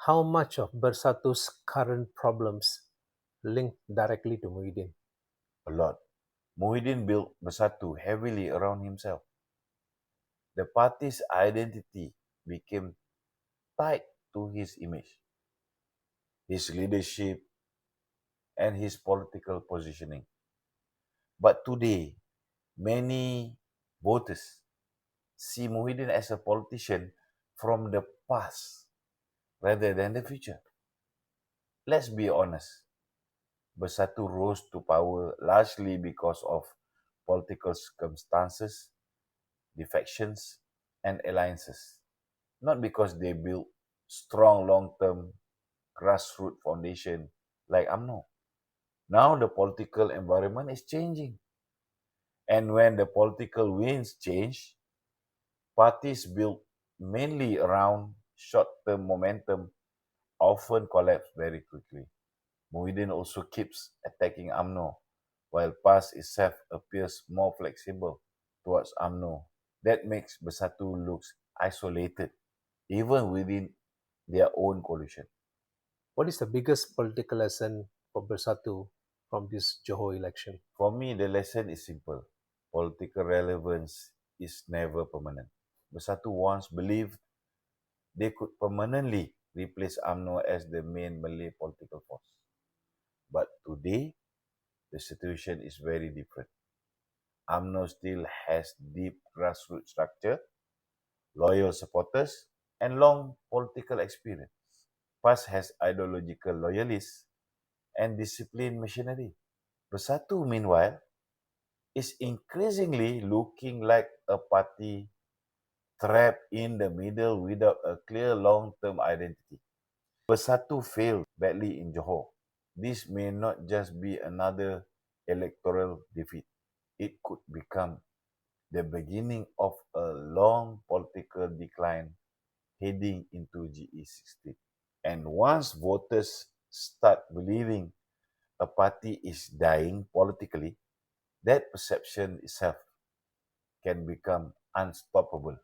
How much of Bersatu's current problems link directly to Muhyiddin? A lot. Muhyiddin built Bersatu heavily around himself. The party's identity became tied to his image, his leadership, and his political positioning. But today, many voters see Muhyiddin as a politician from the past rather than the future. Let's be honest, Bersatu rose to power largely because of political circumstances, defections, and alliances, not because they built strong long-term grassroots foundation like UMNO. Now the political environment is changing. And when the political winds change, parties built mainly around short-term momentum often collapse very quickly. Muhyiddin also keeps attacking UMNO, while PAS itself appears more flexible towards UMNO. That makes Bersatu looks isolated, even within their own coalition. What is the biggest political lesson for Bersatu from this Johor election? For me, the lesson is simple. Political relevance is never permanent. Bersatu once believed they could permanently replace UMNO as the main Malay political force. But today, the situation is very different. UMNO still has deep grassroots structure, loyal supporters, and long political experience. PAS has ideological loyalists and disciplined machinery. Bersatu, meanwhile, is increasingly looking like a party trapped in the middle without a clear long-term identity. Bersatu failed badly in Johor. This may not just be another electoral defeat. It could become the beginning of a long political decline heading into GE16. And once voters start believing a party is dying politically, that perception itself can become unstoppable.